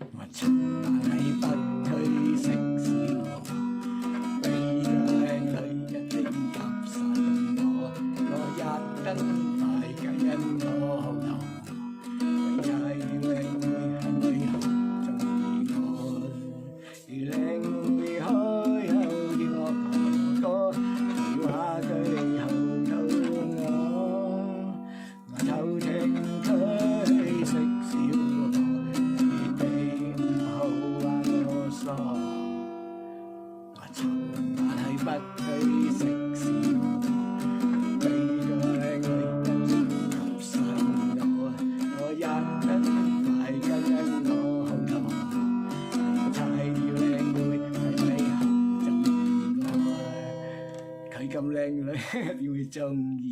我從來不去食小俾個靚女一定夾實我一斤快嘅因我好痛，俾嗌要靚妹係咪好中意我？要靚妹開口叫我哥哥，要話佢好肚餓，我偷聽佢食小我從來不去食小俾個靚女一夾實我一斤快嘅因我好痛，猜要靚妹係咪好中意我？佢咁靚女點會中意？